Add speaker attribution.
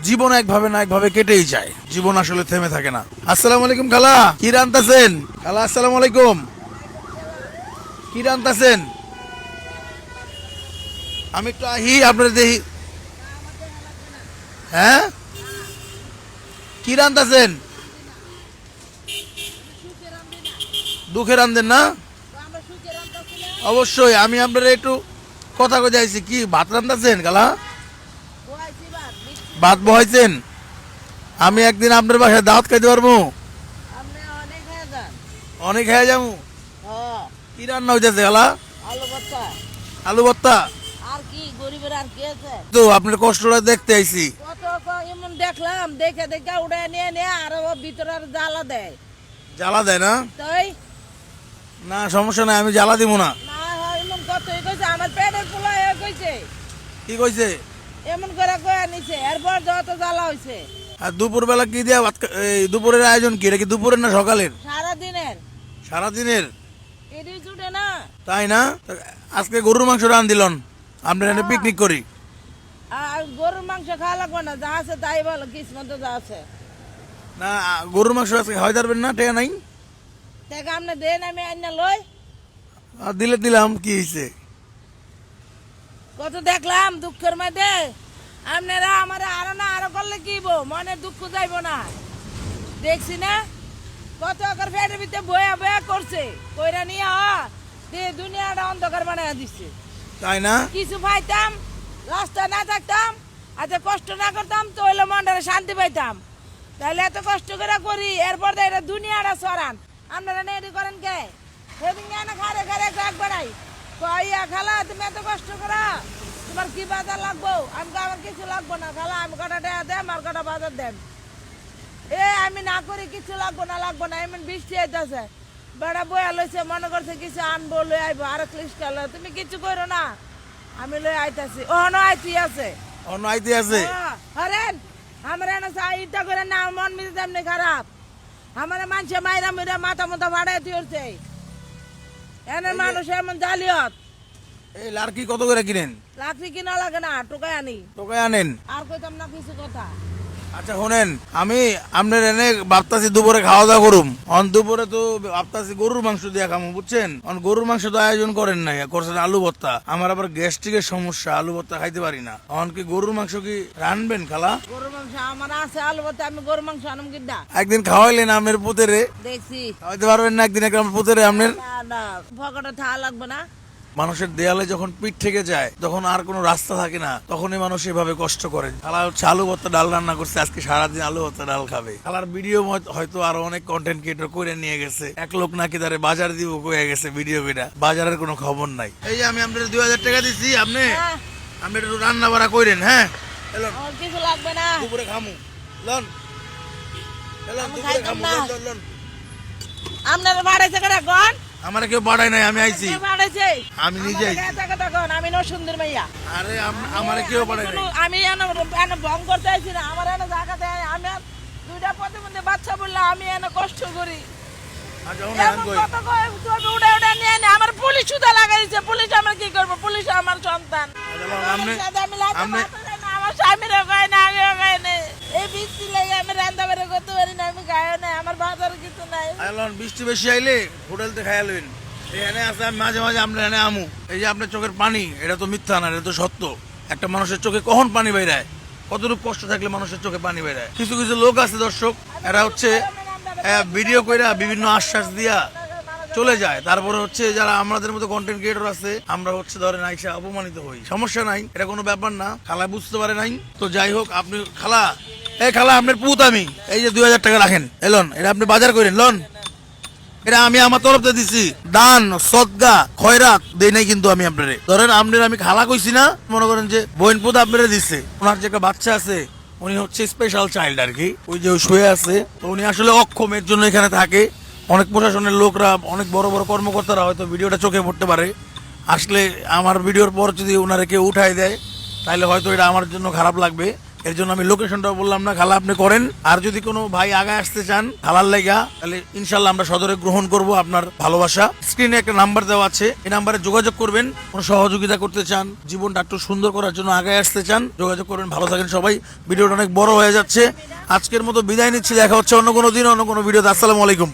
Speaker 1: জীবন একভাবে না একভাবে কেটেই যায়, জীবন আসলে থেমে থাকে না। আসসালামু আলাইকুম খালা, কি রান্তাছেন? খালা আসসালামু আলাইকুম, কি রান্তাছেন? আমি একটু আহি আপনার দেখি। হ্যাঁ, কি রান্তাছেন? দুঃখে রান্ধেন না? অবশ্যই, আমি আপনার একটু কথা কই যাইছি। কি ভাত রান্তাছেন খালা? ভাত বহাইছেন? আমি একদিন আপনার বাসায় দাওয়াত খাইতে পারবো? অনেক হয়ে যাবো। কি রান্না হইতেছে খালা? আলু ভর্তা।
Speaker 2: আর কি গরিবের আর কি আছে?
Speaker 1: তো আপনার কষ্টটা দেখতে আইছি।
Speaker 2: এমন দেখলাম, দেখে দেখে উড়ে নিয়ে নিয়ে আরো ভিতরে আর জ্বালা দেয়।
Speaker 1: জ্বালা দেয় না?
Speaker 2: তাই
Speaker 1: না সমস্যা নাই, আমি জ্বালা দিব না।
Speaker 2: না হয় এমন কতই কইছে, আমার পেটের পোলা হয়ে কইছে।
Speaker 1: কি কইছে?
Speaker 2: এমন করে কয়ে নিছে, এরপর যত জ্বালা হইছে।
Speaker 1: আর দুপুর বেলা কি দিয়া ভাত দুপুরের আয়োজন কি? এটা কি দুপুরের না সকালের?
Speaker 2: সারাদিনের।
Speaker 1: সারাদিনের?
Speaker 2: এটাই ছুটে না।
Speaker 1: তাই না? আজকে গরুর মাংস রান দিলন, আমরা এখানে পিকনিক করি।
Speaker 2: আর গরুর মাংস খাওয়া লাগবে না, যা আছে তাই ভালো, কিসমত যা আছে।
Speaker 1: না গরুর মাংস আজকে হয় পারবেন না, টেকা নাই?
Speaker 2: দেখ আপনি দেন, আমি আইনা লই।
Speaker 1: আর দিলে দিলাম, কি হয়েছে?
Speaker 2: কত দেখলাম দুঃখের মধ্যে, আপনারা আমার আরো না আরো করলে কি মনে দুঃখ যাইব না? দেখছি না কত আকর ফেটের ভিতরে বয়া বয়া করছে, কইরা নিয়ে দুনিয়াটা অন্ধকার বানায় দিচ্ছে।
Speaker 1: তাই না?
Speaker 2: কিছু পাইতাম, রাস্তা না থাকতাম, আচ্ছা কষ্ট না করতাম তো হইলে মনটারে শান্তি পাইতাম। তাহলে এত কষ্ট করে করি, এরপর এটা দুনিয়াটা সরান। আপনারা নেড়ি করেন কে? সেদিন না খারে খারে এক বেড়াই কইয়া, খালা তুমি এত কষ্ট করা, তোমার কি বাজার লাগবো? আমার কিছু লাগবো না খালা, আমি কটা টাকা দেন আর কটা বাজার দেন। আমি না করি কিছু লাগবো না, এমন বৃষ্টি আইতাছে, বেড়া বয়া লইছে, মনে করছে কিছু আনবো, লই আইবো, আর ক্লিস্টা লই, তুমি কিছু করো না, আমি লই আইতাছি। অন আইতি আছে,
Speaker 1: অন্য আইতে আছে।
Speaker 2: হরেন আমার এনে ইটা করে না, মন মিলে তেমনি খারাপ। আমার মানুষে মাইরা মুইরা মাথা মতো ভাড়াই তুলছে, এনে মানুষ এমন জালিয়ত।
Speaker 1: এই লাড়কি কত করে কিনেন?
Speaker 2: লাকড়ি কিনা লাগে না, টোকাই আনি।
Speaker 1: টোকায় আনেন?
Speaker 2: আর কইতাম না কিছু কথা।
Speaker 1: আচ্ছা শোনেন, আমি আপনার এনে ভাবতাছি দুপুরে খাওয়া দাওয়া করুম। অন দুপুরে তো ভাবতাছি গরুর মাংস দিয়ে খামু, বুঝছেন? অন গরুর মাংস তো আয়োজন করেন নাই, করছেন আলু ভর্তা। আমার আবার গ্যাস্ট্রিকের সমস্যা, আলু ভর্তা খাইতে পারি না। অন কি গরুর মাংস কি রানবেন খালা?
Speaker 2: গরুর মাংস আমার আছে, আলু ভর্তা, আমি গরুর মাংস আনম কিনা।
Speaker 1: একদিন খাওয়াইলেন আপনার পুতেরে,
Speaker 2: দেখছি
Speaker 1: খাওয়াইতে পারবেন না একদিন একটা আমার পুতেরে আপনার?
Speaker 2: না না, ভকটা থাকা লাগবে না।
Speaker 1: মানুষের দেয়ালে যখন পিঠ থেকে যায়, তখন আর কোনো রাস্তা থাকে না, তখনই মানুষ এভাবে কষ্ট করে। খালা হচ্ছে আলু ভর্তা ডাল রান্না করছে, আজকে সারাদিন আলু ভর্তা ডাল খাবে। খালার ভিডিও হয়তো আরো অনেক কন্টেন্ট ক্রিয়েটর করে নিয়ে গেছে, এক লোক নাকি তারে বাজার দিব কয়ে গেছে ভিডিও কইরা, বাজারের কোনো খবর নাই। এই যে আমি আপনার 2000 টাকা দিচ্ছি, আপনি একটু রান্না বাড়া করেন। হ্যাঁ
Speaker 2: আর কিছু লাগবে না,
Speaker 1: দুপুরে খামু লন, দুপুরে খামু লন।
Speaker 2: আপনার বাড়াইছে কেন এখন?
Speaker 1: আমার কেউ বাড়াই নাই, আমি আইছি,
Speaker 2: বাড়াইছে
Speaker 1: আমি নিজে আইছি।
Speaker 2: আমি সুন্দর মাইয়া,
Speaker 1: আরে আমার কেউ বাড়াই নাই,
Speaker 2: আমি ভং করতে আইছি না। আমার এনে জায়গা দেয়, আমি দুইটা প্রতিবন্ধী বাচ্চা বললে আমি এনে কষ্ট করি। উড়ে উড়ে নিয়ে নে, আমার পুলিশ সুদা লাগাইছে, পুলিশ আমার কি করবো? পুলিশ আমার সন্তান, আমার স্বামীরা গায়ে না, আমিও গায়ে নেই। এই বৃষ্টি লাগে আমি রান্না বেড়ে করতে পারি না, আমি গায়ে নাই, আমার বাজার কিছু নাই।
Speaker 1: বৃষ্টি বেশি আইলে হোটেলতে খাইয়া লইন, এখানে আছে। আমি মাঝে মাঝে আমরা এখানে আমু। এই যে আপনার চোখের পানি, এটা তো মিথ্যা না, এটা তো সত্য। একটা মানুষের চোখে কখন পানি বেরায়, কতটুকু কষ্ট থাকলে মানুষের চোখে পানি বেরায়। কিছু কিছু লোক আছে দর্শক, এরা হচ্ছে ভিডিও কইরা বিভিন্ন আশ্বাস দিয়া চলে যায়, তারপরে হচ্ছে যারা আমাদের মতো কন্টেন্ট ক্রিয়েটর আছে, আমরা হচ্ছে ধরেন আইসা অপমানিত হই। সমস্যা নাই, এটা কোনো ব্যাপার না, খালা বুঝতে পারে নাই তো। যাই হোক, আপনি খালা, এই খালা আপনার পুত, আমি এই যে 2000 টাকা রাখেন, এলন, এটা আপনি বাজার করেন লন। এটা আমি আমার তরফ থেকে দিছি, দান সদগা খয়রাত দেই নাই কিন্তু আমি আপনারে। ধরেন আপনার আমি খালা কইছি না, মনে করেন যে বোন পুত আপনারে দিচ্ছে। ওনার যে একটা বাচ্চা আছে, উনি হচ্ছে স্পেশাল চাইল্ড আর কি, ওই যে শুয়ে আছে, তো উনি আসলে অক্ষম, এর জন্য এখানে থাকে। অনেক প্রশাসনের লোকরা, অনেক বড় বড় কর্মকর্তারা হয়তো ভিডিওটা চোখে পড়তে পারে। আসলে আমার ভিডিওর পর যদি ওনারা কেউ উঠাই দেয়, তাহলে হয়তো এটা আমার জন্য খারাপ লাগবে। এর জন্য আমি লোকেশনটাও বললাম না, খালা আপনি করেন। আর যদি কোনো ভাই আগে আসতে চান খালার লাইগা, তাহলে ইনশাল্লাহ আমরা সদরে গ্রহণ করব আপনার ভালোবাসা। স্ক্রিনে একটা নাম্বার দেওয়া আছে, এই নাম্বারে যোগাযোগ করবেন। কোনো সহযোগিতা করতে চান, জীবনটা একটু সুন্দর করার জন্য আগে আসতে চান, যোগাযোগ করবেন। ভালো থাকেন সবাই। ভিডিওটা অনেক বড় হয়ে যাচ্ছে, আজকের মতো বিদায় নিচ্ছি। দেখা হচ্ছে অন্য কোনো দিন অন্য কোনো ভিডিওতে। আসসালামু আলাইকুম।